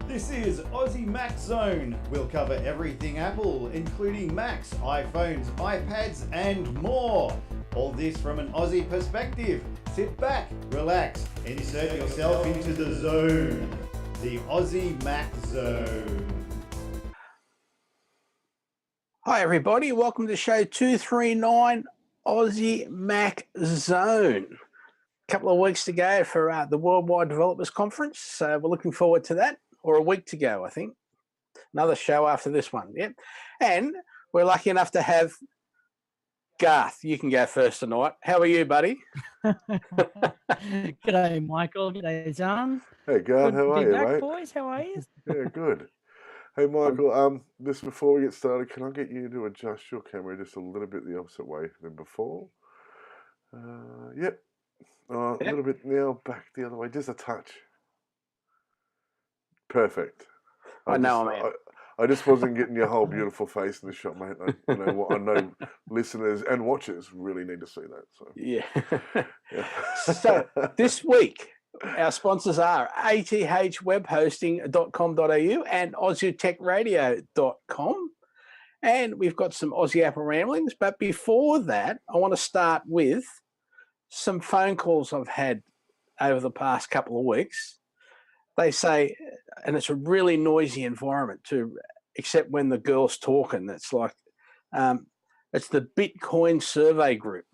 This is Aussie Mac Zone. We'll cover everything Apple, including Macs, iPhones, iPads, and more. All this from an Aussie perspective. Sit back, relax, and insert yourself into the zone. The Aussie Mac Zone. Hi everybody, welcome to show 239 Aussie Mac Zone. A couple of weeks to go for the Worldwide Developers Conference, so we're looking forward to that, or a week to go I think. Another show after this one, yep. And we're lucky enough to have Garth. You can go first tonight. How are you, buddy? G'day Michael, g'day Zarn. Hey Garth, how are you, mate? Boys, how are you? Yeah, good. Hey Michael, just before we get started, can I get you to adjust your camera just a little bit the opposite way than before? Yep. A little bit now, back the other way, just a touch. Perfect. I just wasn't getting your whole beautiful face in the shot, mate. I know listeners and watchers really need to see that. So yeah. So this week, our sponsors are athwebhosting.com.au and aussietechradio.com. And we've got some Aussie Apple ramblings. But before that, I want to start with some phone calls I've had over the past couple of weeks. They say, and it's a really noisy environment too, except when the girl's talking. It's like, it's the Bitcoin survey group.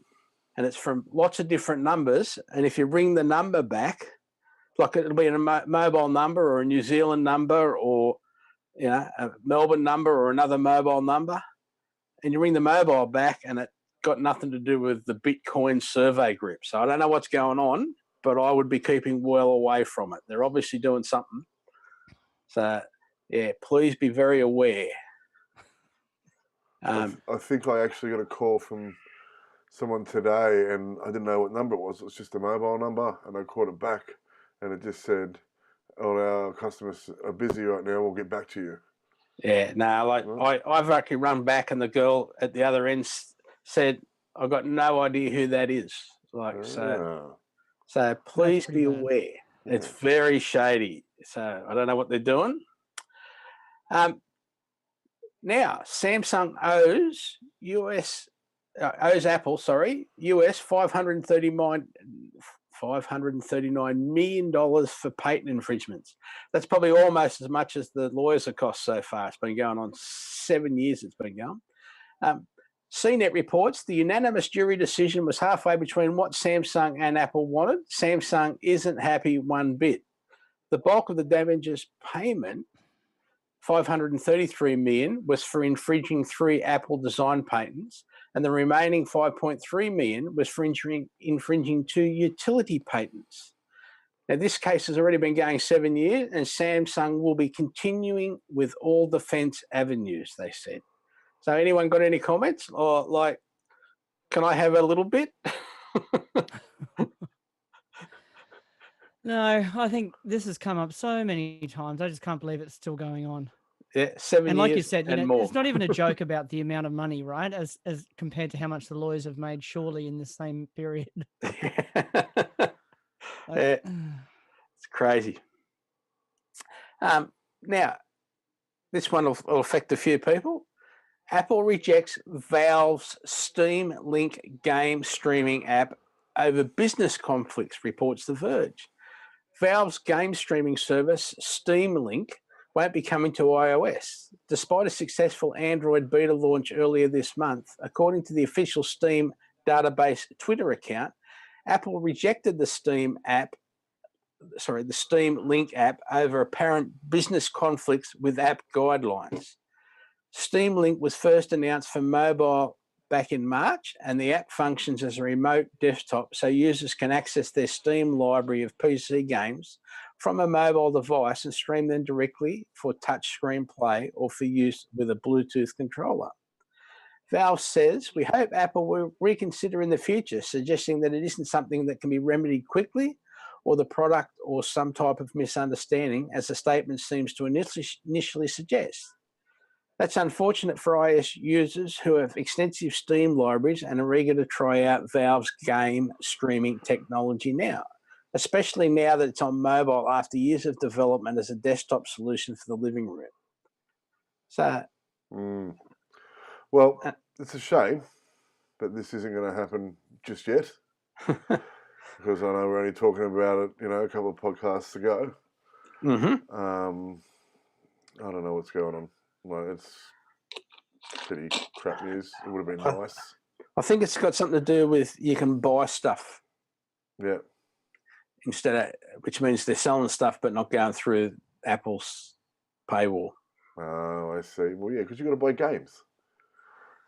And it's from lots of different numbers. And if you ring the number back, like it'll be a mobile number or a New Zealand number or, a Melbourne number or another mobile number, and you ring the mobile back and it got nothing to do with the Bitcoin survey group. So I don't know what's going on, but I would be keeping well away from it. They're obviously doing something. So, yeah, please be very aware. I think I actually got a call from someone today and I didn't know what number it was. It was just a mobile number and I called it back and it just said, all our customers are busy right now, we'll get back to you. Yeah, no, I've actually run back and the girl at the other end said, I've got no idea who that is. So please be aware. Yeah. It's very shady. So I don't know what they're doing. Now, Samsung owes Apple, US $539 million for patent infringements. That's probably almost as much as the lawyers have cost so far. It's been going on 7 years. It's been going. CNET reports the unanimous jury decision was halfway between what Samsung and Apple wanted. Samsung isn't happy one bit. The bulk of the damages payment, $533 million, was for infringing 3 Apple design patents, and the remaining $5.3 million was for infringing 2 utility patents. Now, this case has already been going 7 years, and Samsung will be continuing with all defense avenues, they said. So anyone got any comments? Or, can I have a little bit? No, I think this has come up so many times. I just can't believe it's still going on. Yeah, 7 years. And like you said, more. It's not even a joke about the amount of money, right? As compared to how much the lawyers have made surely in the same period. It's crazy. Now, this one will affect a few people. Apple rejects Valve's Steam Link game streaming app over business conflicts, reports The Verge. Valve's game streaming service, Steam Link, won't be coming to iOS, despite a successful Android beta launch earlier this month. According to the official Steam database Twitter account, Apple rejected the Steam Link app over apparent business conflicts with app guidelines. Steam Link was first announced for mobile back in March, and the app functions as a remote desktop so users can access their Steam library of PC games from a mobile device and stream them directly for touchscreen play or for use with a Bluetooth controller. Valve says, we hope Apple will reconsider in the future, suggesting that it isn't something that can be remedied quickly or the product or some type of misunderstanding, as the statement seems to initially suggest. That's unfortunate for iOS users who have extensive Steam libraries and are eager to try out Valve's game streaming technology now. especially now that it's on mobile after years of development as a desktop solution for the living room. So, well, it's a shame that this isn't going to happen just yet, because I know we're only talking about it, a couple of podcasts ago. I don't know what's going on. Like, it's pretty crap news. It would have been nice. I think it's got something to do with you can buy stuff. Yeah. Instead of, which means they're selling stuff but not going through Apple's paywall. Oh, I see. Well, yeah, because you've got to buy games.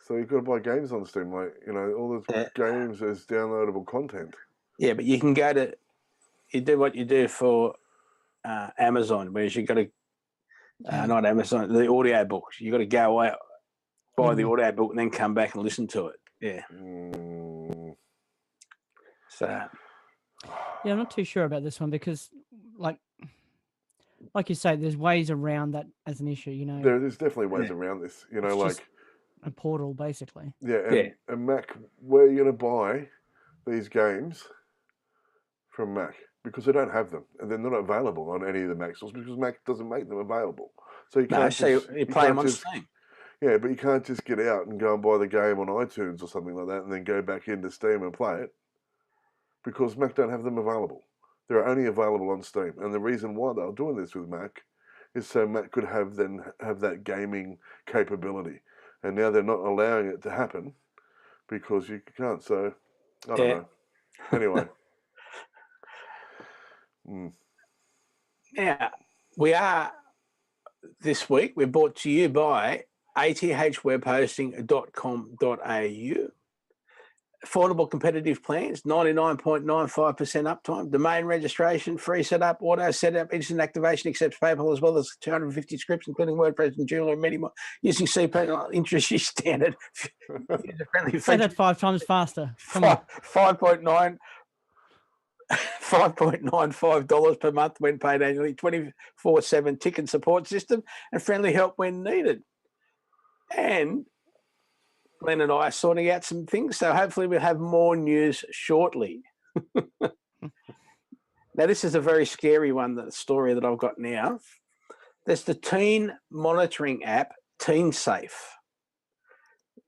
So you've got to buy games on Steam, like, all those games as downloadable content. Yeah, but you can you do what you do for Amazon, whereas you've got to, not Amazon, the audio books. You've got to go out, buy the audio book and then come back and listen to it. Yeah. So. Yeah, I'm not too sure about this one because, like you say, there's ways around that as an issue. There's definitely ways around this. It's like just a portal, basically. Yeah, and Mac, where are you going to buy these games from Mac? Because they don't have them, and they're not available on any of the Mac stores because Mac doesn't make them available. So you can't. You play them on Steam. Yeah, but you can't just get out and go and buy the game on iTunes or something like that, and then go back into Steam and play it, because Mac don't have them available. They're only available on Steam, and the reason why they're doing this with Mac is so Mac could have that gaming capability, and now they're not allowing it to happen because you can't. So I don't know. Anyway. Now, this week, we're brought to you by athwebhosting.com.au. Affordable competitive plans, 99.95% uptime, domain registration, free setup, auto setup, instant activation, accepts PayPal, as well as 250 scripts, including WordPress and Joomla and many more, using CP industry standard. Say that 5 times faster. Come on. $5.95 per month when paid annually, 24/7 ticket support system, and friendly help when needed. And Glenn and I are sorting out some things, so hopefully we'll have more news shortly. Now, this is a very scary one, the story that I've got now. There's the teen monitoring app, Teen Safe,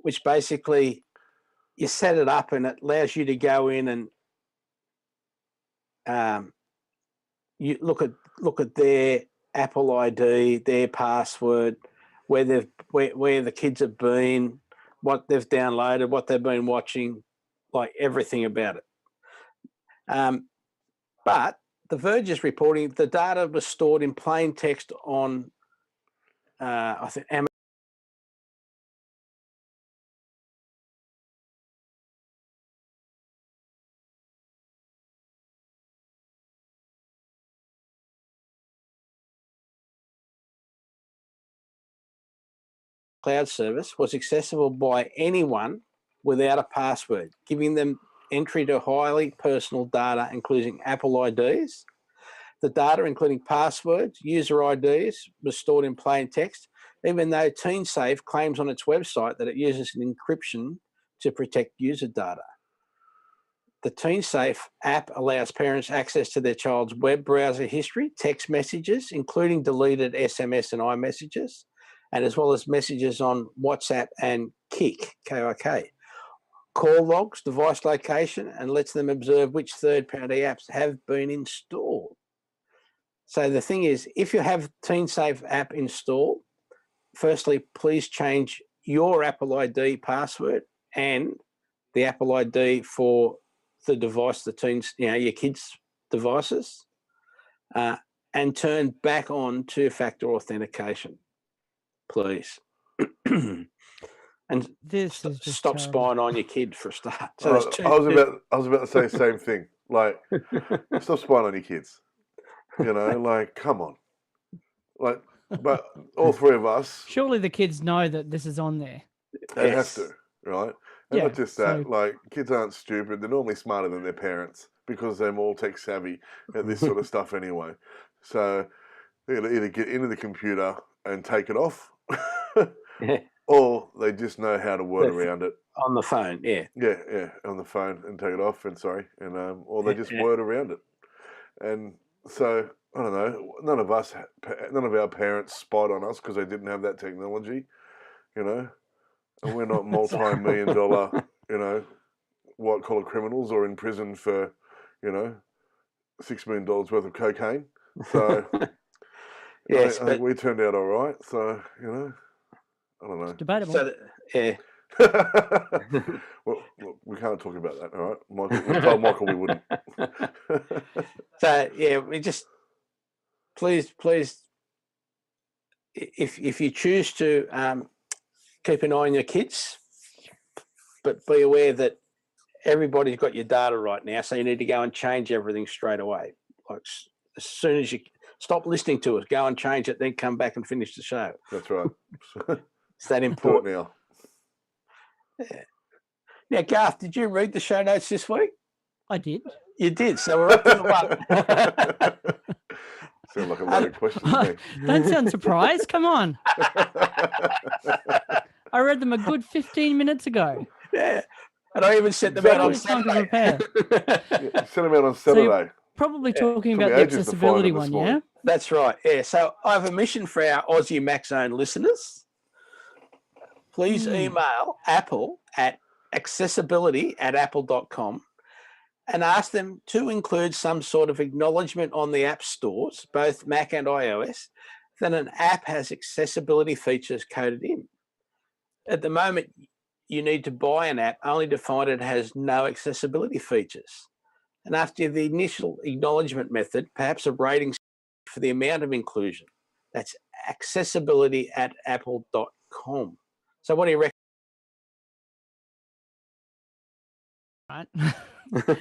which basically you set it up and it allows you to go in and you look at their Apple ID, their password, where the kids have been, what they've downloaded, what they've been watching, like everything about it. But The Verge is reporting the data was stored in plain text on, I think, Amazon. Cloud service was accessible by anyone without a password, giving them entry to highly personal data, including Apple IDs. The data, including passwords, user IDs, was stored in plain text, even though TeenSafe claims on its website that it uses an encryption to protect user data. The TeenSafe app allows parents access to their child's web browser history, text messages, including deleted SMS and iMessages, and as well as messages on WhatsApp and Kik, K-I-K. Call logs, device location, and lets them observe which third-party apps have been installed. So the thing is, if you have TeenSafe app installed, firstly, please change your Apple ID password and the Apple ID for the device, your kids' devices, and turn back on two-factor authentication, please. And this is just stop terrible. spying on your kid for a start. So I was about to say the same thing. Like, stop spying on your kids. Like, come on. Like, but all three of us. Surely the kids know that this is on there. They have to, right? And Yeah, not just that. Like, kids aren't stupid. They're normally smarter than their parents because they're more tech savvy at this sort of stuff anyway. So they'll either get into the computer and take it off, or they just know how to word around it. On the phone, yeah. Yeah, on the phone and take it off, or they just word around it. And so, I don't know, none of our parents spied on us because they didn't have that technology, you know, and we're not multi-million dollar, you know, white-collar criminals or in prison for, you know, $6 million worth of cocaine. So Yes, I think we turned out all right. So, you know, I don't know. It's debatable. So, yeah. Well, look, we can't talk about that, all right? We told Michael we wouldn't. So, yeah, we just, please, if you choose to keep an eye on your kids, but be aware that everybody's got your data right now, so you need to go and change everything straight away. Like as soon as you stop listening to us, go and change it, then come back and finish the show. That's right. It's that Do it important. now. Yeah. Now, Garth, did you read the show notes this week? I did. You did, so we're up to the one. Sound like a loaded question to me. Don't sound surprised. Come on. I read them a good 15 minutes ago. Yeah. And I even sent them out on It's time to Saturday. prepare. Yeah, send them out on Saturday. Probably talking Took me about the ages to find accessibility it this one, morning. yeah? That's right. Yeah. So I have a mission for our Aussie Mac Zone listeners. Please email Apple at accessibility@apple.com and ask them to include some sort of acknowledgement on the app stores, both Mac and iOS, that an app has accessibility features coded in. At the moment, you need to buy an app only to find it has no accessibility features. And after the initial acknowledgement method, perhaps a rating for the amount of inclusion. That's accessibility@apple.com. So what do you reckon? Right.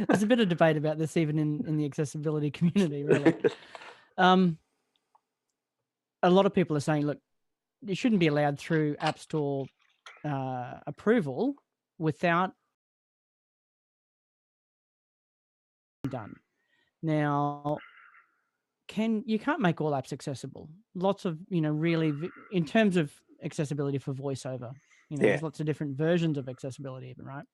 There's a bit of debate about this even in the accessibility community, really. A lot of people are saying, look, it shouldn't be allowed through App Store approval without done. Now, you can't make all apps accessible. Lots of, really, in terms of accessibility for voiceover, there's lots of different versions of accessibility even, right?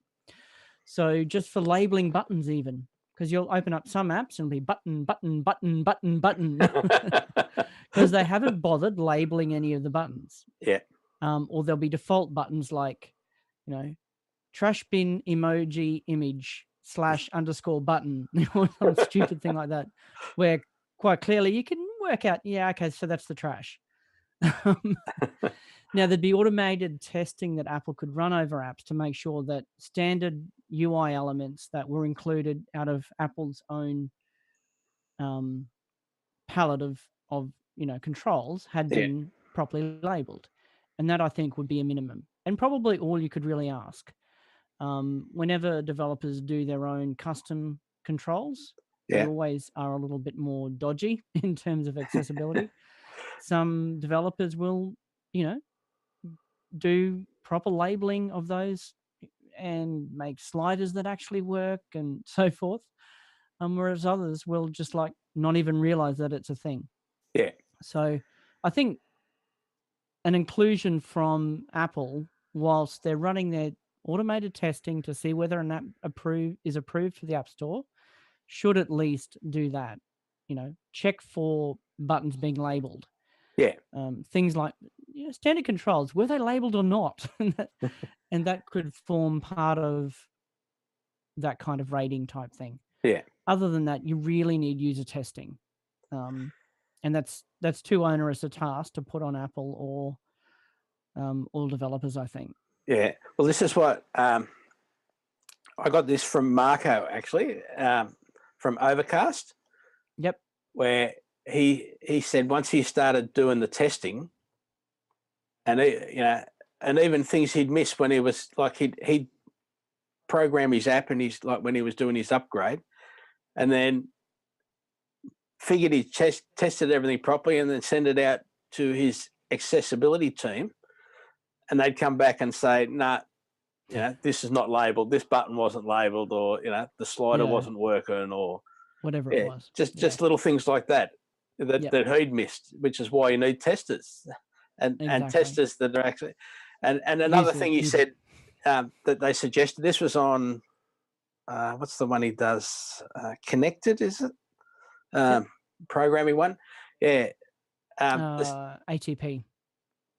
So just for labeling buttons even, because you'll open up some apps and it'll be button, button, button, button, button, because they haven't bothered labeling any of the buttons. Yeah. Or there'll be default buttons like, trash bin emoji image /_ button, or some stupid thing like that, where quite clearly you can work out, okay, so that's the trash. Now, there'd be automated testing that Apple could run over apps to make sure that standard UI elements that were included out of Apple's own palette of controls had been properly labeled. And that, I think, would be a minimum. And probably all you could really ask. Whenever developers do their own custom controls, they always are a little bit more dodgy in terms of accessibility. Some developers will, do proper labeling of those and make sliders that actually work and so forth. Whereas others will just not even realize that it's a thing. Yeah. So I think an inclusion from Apple, whilst they're running their automated testing to see whether an app is approved for the App Store, should at least do that. Check for buttons being labeled. Yeah. Things like standard controls, were they labeled or not? and that could form part of that kind of rating type thing. Yeah. Other than that, you really need user testing. And that's too onerous a task to put on Apple or all developers, I think. Yeah. Well, this is what I got this from Marco, actually, from Overcast. Yep. Where he said once he started doing the testing, and and even things he'd missed when he was he'd program his app and he's when he was doing his upgrade, and then figured he tested everything properly and then send it out to his accessibility team, and they'd come back and say, nah, this is not labeled, this button wasn't labeled, or the slider wasn't working, or whatever it was. Just little things like that that he'd missed, which is why you need testers and testers that are actually and another thing he said that they suggested, this was on what's the one he does, Connected, is it? programming one. Yeah. ATP.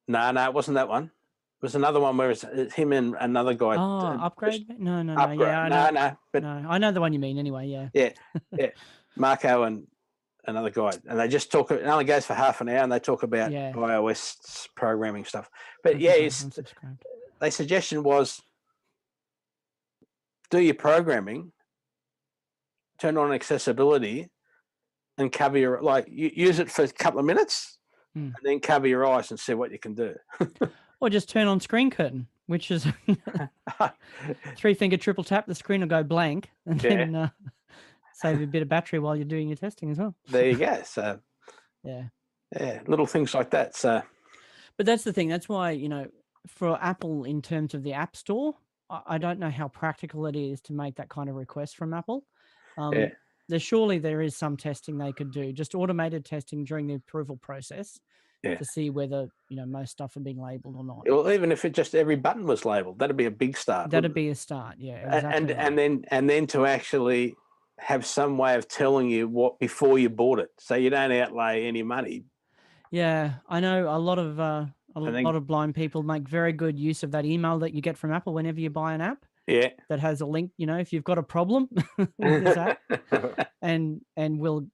No, it wasn't that one. It was another one where it's him and another guy. Upgrade? No. Upgrade. Yeah, I know. But no, I know the one you mean anyway. Yeah. Yeah. Marco and another guy, and they just talk. It only goes for half an hour, and they talk about iOS programming stuff. But their suggestion was do your programming, turn on accessibility, and cover your use it for a couple of minutes, and then cover your eyes and see what you can do. Or just turn on screen curtain, which is 3-finger triple tap. The screen will go blank, and then save a bit of battery while you're doing your testing as well. There you go. So yeah, little things like that. So, but that's the thing. That's why for Apple in terms of the App Store, I don't know how practical it is to make that kind of request from Apple. Surely there is some testing they could do, just automated testing during the approval process. To see whether most stuff are being labelled or not. Well, even if it just every button was labelled, that'd be a big start. That'd be a start, yeah. Exactly and then to actually have some way of telling you what before you bought it, so you don't outlay any money. Yeah, I know a lot of blind people make very good use of that email that you get from Apple whenever you buy an app. Yeah, that has a link. If you've got a problem with this app, and will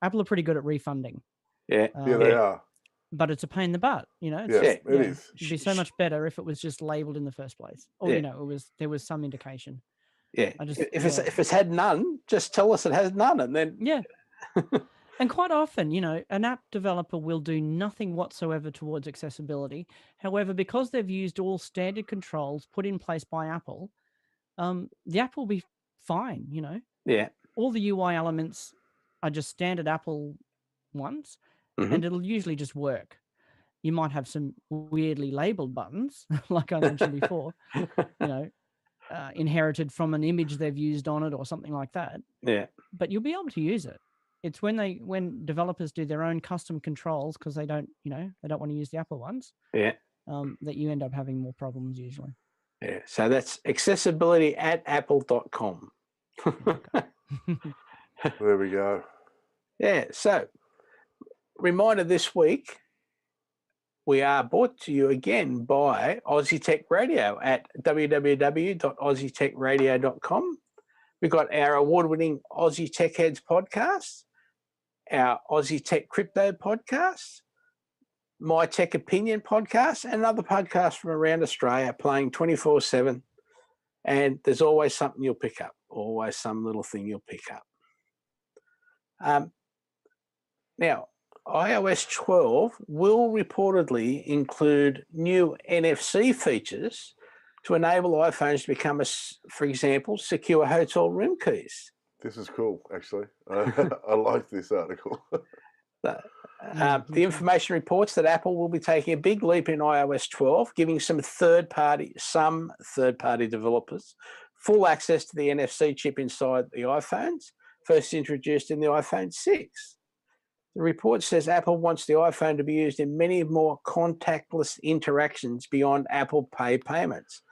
Apple are pretty good at refunding. Yeah, they are. But it's a pain in the butt, It is. It'd be so much better if it was just labelled in the first place, or there was some indication. Yeah, if it's had none, just tell us it has none, and then And quite often, an app developer will do nothing whatsoever towards accessibility. However, because they've used all standard controls put in place by Apple, the app will be fine. Yeah, all the UI elements are just standard Apple ones. And it'll usually just work. You might have some weirdly labeled buttons, like I mentioned before, inherited from an image they've used on it or something like that. Yeah. But you'll be able to use it. It's when developers do their own custom controls because they don't want to use the Apple ones. Yeah. That you end up having more problems usually. Yeah. So that's accessibility@apple.com. There we go. Yeah. So. Reminder this week, we are brought to you again by Aussie Tech Radio at www.aussietechradio.com. We've got our award-winning Aussie Tech Heads podcast, our Aussie Tech Crypto podcast, My Tech Opinion podcast, and other podcasts from around Australia playing 24/7. And there's always something you'll pick up, always some little thing you'll pick up. Now, iOS 12 will reportedly include new NFC features to enable iPhones to become, for example, secure hotel room keys. This is cool, actually. I like this article. The information reports that Apple will be taking a big leap in iOS 12, giving some third-party developers full access to the NFC chip inside the iPhones, first introduced in the iPhone 6. The report says Apple wants the iPhone to be used in many more contactless interactions beyond Apple Pay payments,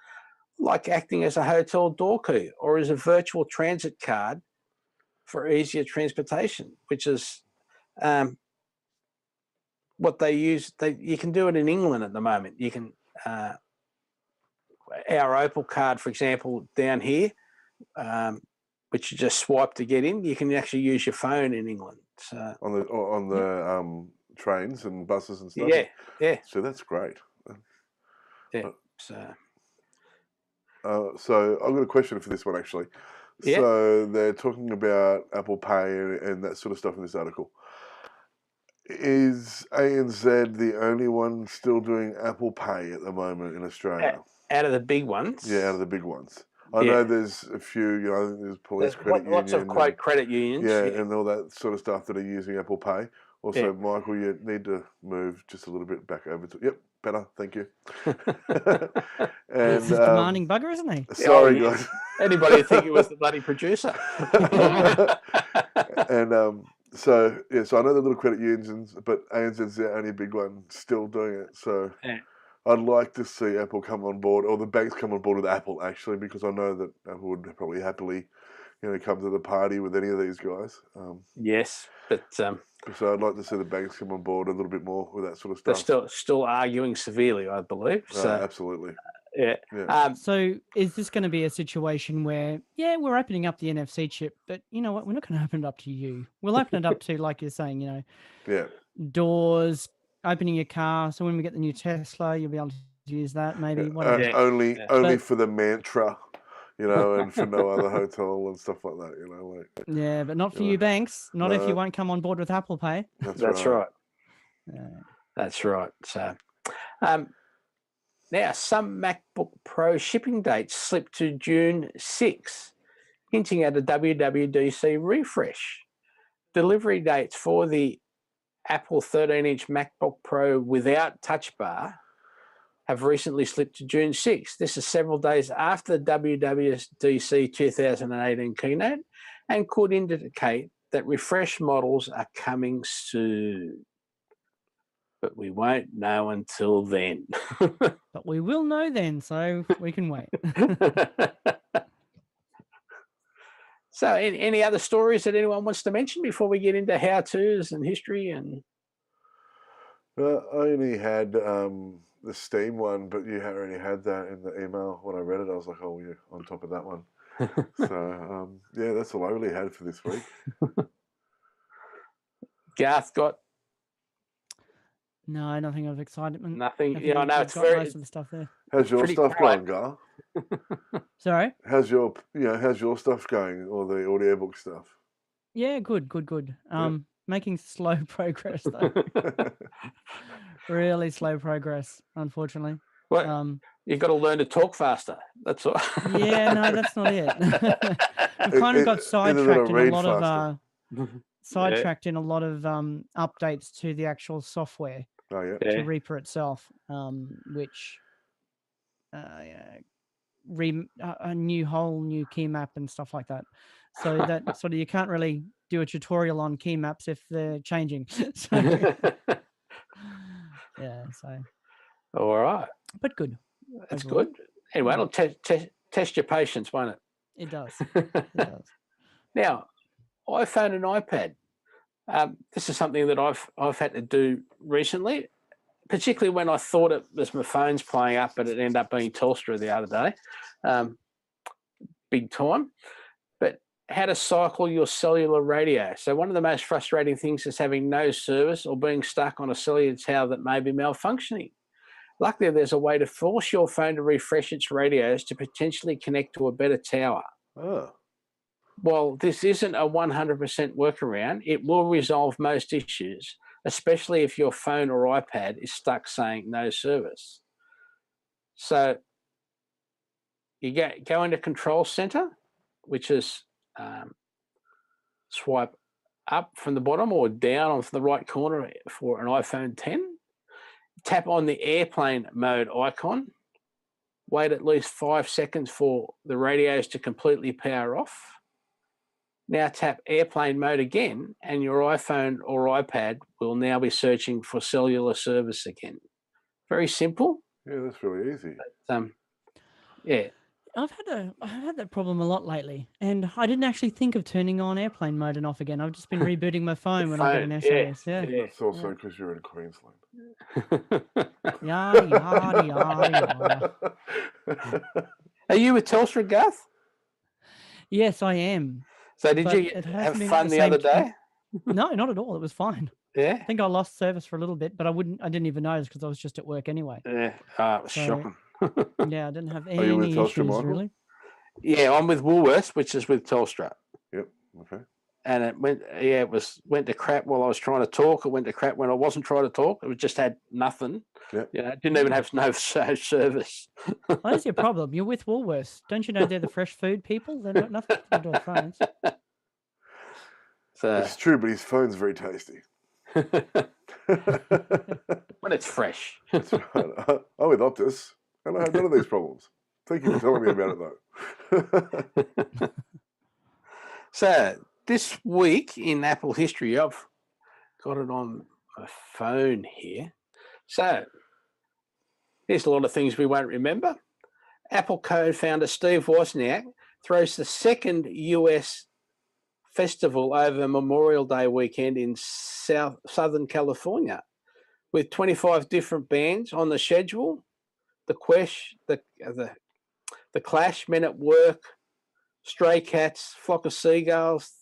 like acting as a hotel door key or as a virtual transit card for easier transportation, which is what they use. You can do it in England at the moment. You can, our Opal card, for example, down here, which you just swipe to get in, you can actually use your phone in England. So, on the trains and buses and stuff. Yeah. So that's great. Yeah. So I've got a question for this one actually. Yeah. So they're talking about Apple Pay and that sort of stuff in this article. Is ANZ the only one still doing Apple Pay at the moment in Australia? Out of the big ones? Yeah, out of the big ones. I know there's a few, I think there's Police Credit Union. Lots of credit unions. Yeah, and all that sort of stuff that are using Apple Pay. Also, Michael, you need to move just a little bit back over to... Yep, better, thank you. And, he's a demanding bugger, isn't he? Sorry, guys. Anybody would think he was the bloody producer. And so I know the little credit unions, but ANZ's the only big one still doing it. So I'd like to see Apple come on board, or the banks come on board with Apple, actually, because I know that Apple would probably happily come to the party with any of these guys. Yes, but So I'd like to see the banks come on board a little bit more with that sort of they're stuff. still arguing severely, I believe. So Absolutely. yeah. Yeah. So is this going to be a situation where, we're opening up the NFC chip, but you know what? We're not going to open it up to you. We'll open it up to, like you're saying, Yeah. doors, opening your car. So when we get the new Tesla, you'll be able to use that maybe. Whatever. Only for the mantra, and for no other hotel and stuff like that, Yeah, but not for you banks. Not if you won't come on board with Apple Pay. That's right. That's right. So, now some MacBook Pro shipping dates slipped to June 6, hinting at a WWDC refresh. Delivery dates for the Apple 13-inch MacBook Pro without Touch Bar have recently slipped to June 6. This is several days after the WWDC 2018 keynote and could indicate that refresh models are coming soon. But we won't know until then. But we will know then, so we can wait. So any other stories that anyone wants to mention before we get into how-tos and history? And I only had the Steam one, but you already had that in the email. When I read it, I was like, oh, yeah, on top of that one. So, that's all I really had for this week. Garth got... No, nothing of excitement. Nothing. I know it's very... most of the stuff there. How's your stuff going, Gar? Sorry? How's your stuff going, or the audiobook stuff? Yeah, good. Making slow progress, though. Really slow progress, unfortunately. Well, you've got to learn to talk faster. That's all. Yeah, no, that's not it. I've kind of got sidetracked in a lot of in a lot of updates to the actual software. Oh, yeah. To Reaper itself, which a whole new key map and stuff like that. So that sort of, you can't really do a tutorial on key maps if they're changing. So, so. All right. But good. That's good. Anyway, it'll test your patience, won't it? It does. It does. Now, iPhone and iPad. This is something that I've had to do recently, particularly when I thought it was my phone's playing up, but it ended up being Telstra the other day. Big time. But how to cycle your cellular radio. So one of the most frustrating things is having no service or being stuck on a cellular tower that may be malfunctioning. Luckily, there's a way to force your phone to refresh its radios to potentially connect to a better tower. Oh. While this isn't a 100% workaround, it will resolve most issues, especially if your phone or iPad is stuck saying no service. So you go into Control Center, which is swipe up from the bottom or down on the right corner for an iPhone 10. Tap on the airplane mode icon. Wait at least 5 seconds for the radios to completely power off. Now tap airplane mode again, and your iPhone or iPad will now be searching for cellular service again. Very simple. Yeah, that's really easy. But, yeah. I've had that problem a lot lately, and I didn't actually think of turning on airplane mode and off again. I've just been rebooting my phone when I get an SOS. Yeah. It's also because you're in Queensland. Yeah. Are you with Telstra, Garth? Yes, I am. So did you have fun the other day? No, not at all. It was fine. Yeah. I think I lost service for a little bit, but I didn't even notice because I was just at work anyway. Yeah. It was shocking. Yeah, I didn't have any Are you with Telstra, issues, Michael? really. Yeah, I'm with Woolworths, which is with Telstra. Yep. Okay. And it went to crap while I was trying to talk. It went to crap when I wasn't trying to talk. It just had nothing. Yep. It didn't even have no service. Well, that's your problem. You're with Woolworths. Don't you know they're the fresh food people? They've got nothing to do with phones. So, it's true, but his phone's very tasty. when it's fresh. That's right. I'm with Optus, and I have none of these problems. Thank you for telling me about it, though. So, this week in Apple history, I've got it on my phone here. So, here's a lot of things we won't remember. Apple co-founder Steve Wozniak throws the second US festival over Memorial Day weekend in Southern California, with 25 different bands on the schedule. The Clash, Men at Work, Stray Cats, Flock of Seagulls,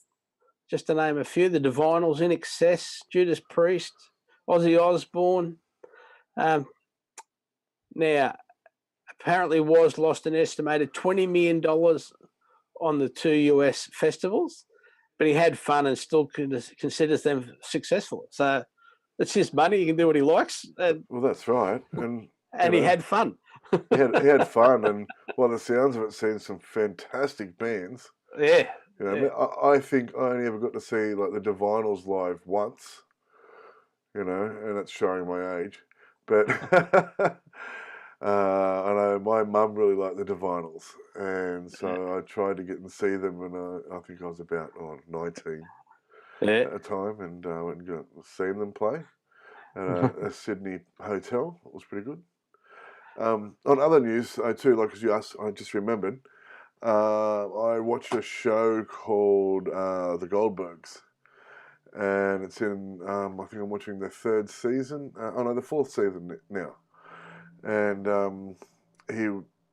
just to name a few. The Divinals, In Excess, Judas Priest, Ozzy Osbourne. Now, apparently Was lost an estimated $20 million on the two US festivals, but he had fun and still considers them successful. So it's his money. He can do what he likes. Well, that's right. And he had fun. he had fun, and by the sounds of it, seen some fantastic bands. Yeah. You know, I think I only ever got to see like the Divinals live once. You know, and it's showing my age. But I know my mum really liked the Divinals, and so I tried to get and see them when I think I was about 19 at the time, and went and got seen them play at a Sydney hotel. It was pretty good. On other news too, like as you asked, I just remembered. I watched a show called The Goldbergs, and it's in. I think I'm watching the third season. The fourth season now, and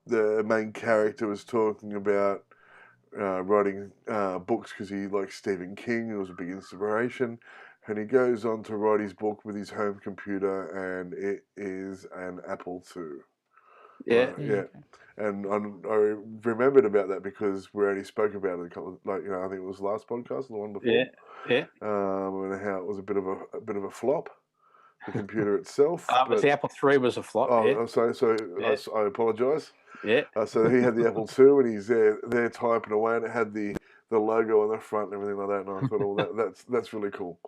the main character was talking about writing books because he likes Stephen King. It was a big inspiration. And he goes on to write his book with his home computer, and it is an Apple II. Yeah. Yeah. And I remembered about that because we already spoke about it a couple of, I think it was the last podcast, the one before. Yeah. And how it was a bit of a flop, the computer itself. But the Apple III was a flop. Oh, yeah. I apologise. Yeah. So he had the Apple II, and he's there typing away, and it had the logo on the front and everything like that. And I thought, that's really cool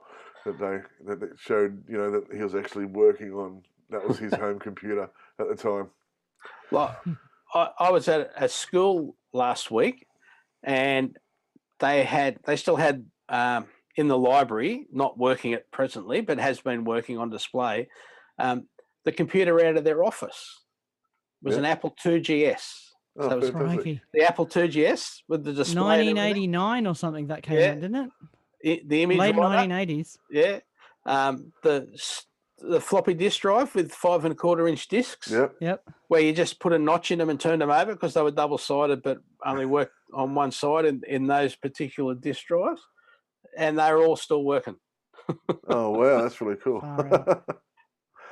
that it showed, that he was actually working on. That was his home computer at the time. Well, I was at a school last week, and they still had in the library, not working at presently, but has been working on display, the computer out of their office was an Apple II GS. Oh, so it was the Apple II GS with the display. 1989 or something that came out, didn't it? The image late 1980s. Yeah. The floppy disk drive with 5 1/4-inch discs. Yep. Where you just put a notch in them and turned them over because they were double-sided, but only worked on one side in those particular disk drives, and they were all still working. Oh wow, that's really cool.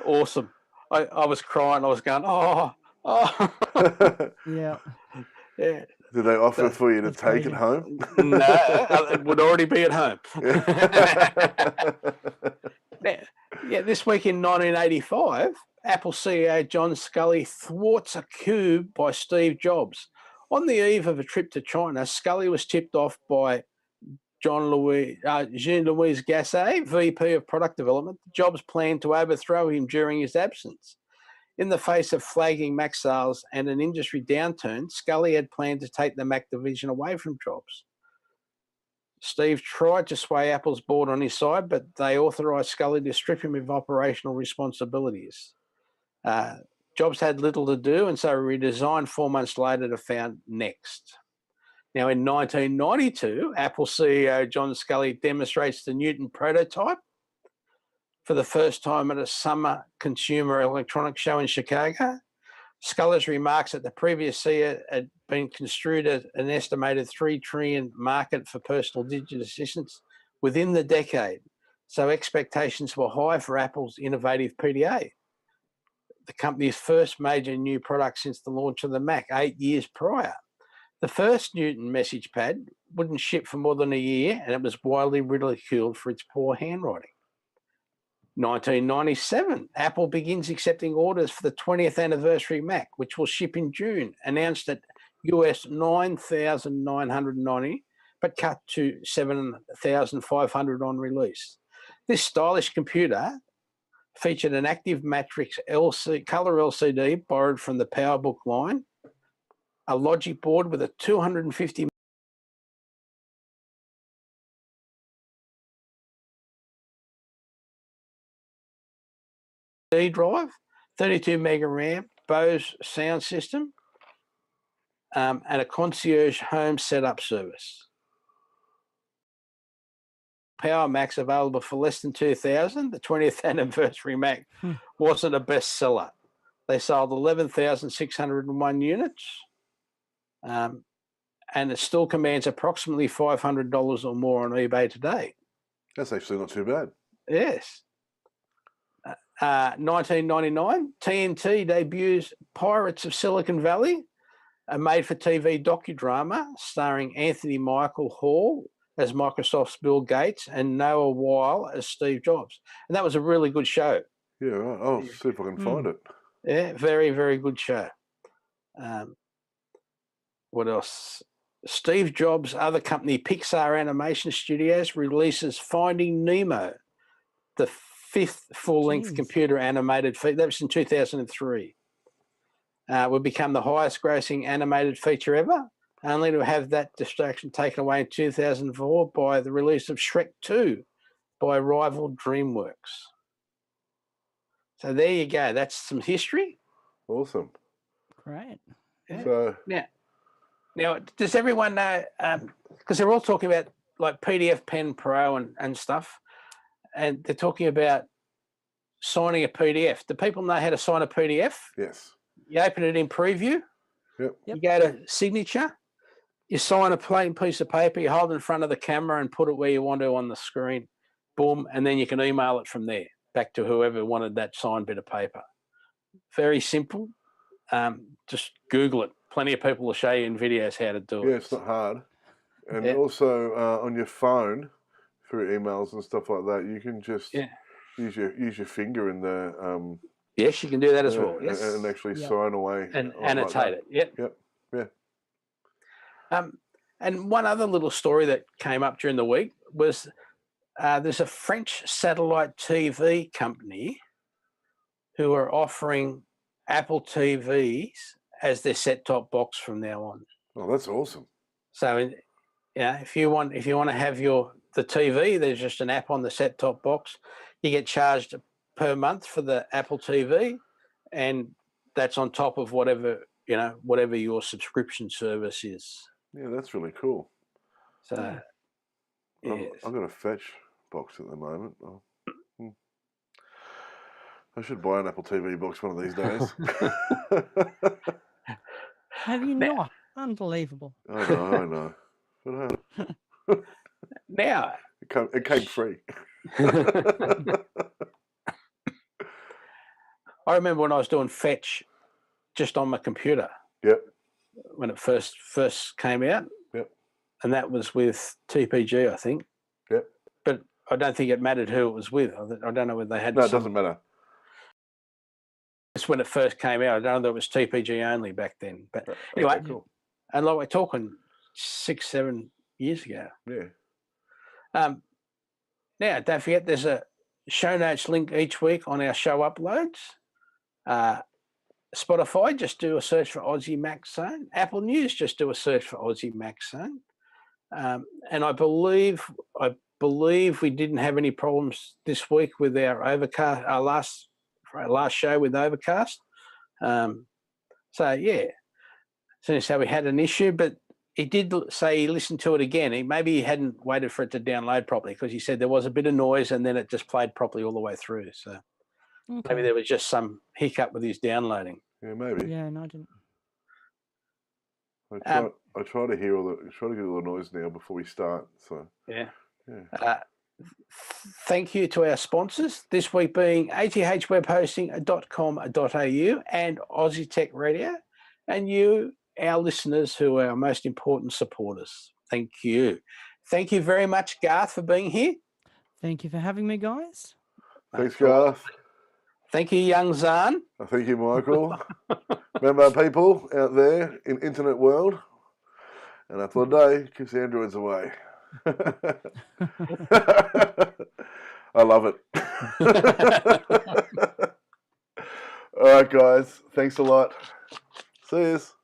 Awesome. I was crying. I was going, oh. Yeah. Yeah. Did they offer for you to take it home? No, it would already be at home. This week in 1985, Apple CEO John Sculley thwarts a coup by Steve Jobs. On the eve of a trip to China, Sculley was tipped off by Jean-Louis Gasset, VP of Product Development. Jobs planned to overthrow him during his absence. In the face of flagging Mac sales and an industry downturn, Sculley had planned to take the Mac division away from Jobs. Steve tried to sway Apple's board on his side, but they authorised Sculley to strip him of operational responsibilities. Jobs had little to do, and so he resigned 4 months later to found Next. Now, in 1992, Apple CEO John Sculley demonstrates the Newton prototype for the first time at a summer consumer electronics show in Chicago. Sculley's remarks that the previous year had been construed as an estimated $3 trillion market for personal digital assistants within the decade. So expectations were high for Apple's innovative PDA, the company's first major new product since the launch of the Mac 8 years prior. The first Newton message pad wouldn't ship for more than a year, and it was widely ridiculed for its poor handwriting. 1997, Apple begins accepting orders for the 20th anniversary Mac, which will ship in June, announced at US $9,990, but cut to $7,500 on release. This stylish computer featured an active matrix color LCD borrowed from the PowerBook line, a logic board with a 250 drive, 32 mega RAM, Bose sound system, and a concierge home setup service. Power Macs available for less than $2,000. The 20th anniversary Mac wasn't a bestseller. They sold 11,601 units, and it still commands approximately $500 or more on eBay today. That's actually not too bad. Yes. 1999, TNT debuts Pirates of Silicon Valley, a made-for-TV docudrama starring Anthony Michael Hall as Microsoft's Bill Gates and Noah Weil as Steve Jobs. And that was a really good show. Yeah, right. I'll see if I can find it. Yeah, very, very good show. What else? Steve Jobs' other company, Pixar Animation Studios, releases Finding Nemo, the 5th full-length computer animated feature. That was in 2003. Will become the highest-grossing animated feature ever, only to have that distraction taken away in 2004 by the release of Shrek 2 by rival DreamWorks. So there you go. That's some history. Awesome. Great. Yeah. So Now, does everyone know, because they're all talking about like PDF Pen Pro and stuff, and they're talking about signing a PDF. Do people know how to sign a PDF? yes. You open it in Preview. Yep. You go to Signature. You sign a plain piece of paper. You hold it in front of the camera and put it where you want to on the screen. Boom. And then you can email it from there back to whoever wanted that signed bit of paper. Very simple. Just Google it. Plenty of people will show you in videos how to do it. Yeah, it's not hard. And also on your phone, through emails and stuff like that, you can just use your finger in the yes, you can do that as well. Yes, and actually sign away and like annotate it. Yep. Yeah. And one other little story that came up during the week was there's a French satellite TV company who are offering Apple TVs as their set-top box from now on. Oh, that's awesome. So, if you want to have the TV, there's just an app on the set-top box. You get charged per month for the Apple TV, and that's on top of whatever your subscription service is. Yeah, that's really cool. So, I've got a Fetch box at the moment. I should buy an Apple TV box one of these days. Have you not? Unbelievable. I know. But, now, it came free. I remember when I was doing Fetch just on my computer. Yep. When it first came out. Yep. And that was with TPG, I think. Yep. But I don't think it mattered who it was with. I don't know whether they had. No, it doesn't matter. It's when it first came out. I don't know that it was TPG only back then. But anyway, cool. And like we're talking 6-7 years ago. Yeah. Now, don't forget, there's a show notes link each week on our show uploads. Spotify, just do a search for Aussie Mac Zone. Apple News, just do a search for Aussie Mac Zone. And I believe we didn't have any problems this week with our Overcast, our last show with Overcast. So we had an issue, but he did say he listened to it again. Maybe he hadn't waited for it to download properly, because he said there was a bit of noise and then it just played properly all the way through. So maybe there was just some hiccup with his downloading. Yeah, maybe. Yeah, no, I didn't. I try to hear get all the noise now before we start. So yeah. Thank you to our sponsors this week, being athwebhosting.com.au and Aussie Tech Radio, and you, our listeners, who are our most important supporters. Thank you. Thank you very much, Garth, for being here. Thank you for having me, guys. Thanks, Garth. Thank you, young Zarn. Thank you, Michael. Remember, people out there in internet world, an apple a day keeps the androids away. I love it. All right, guys. Thanks a lot. See yous.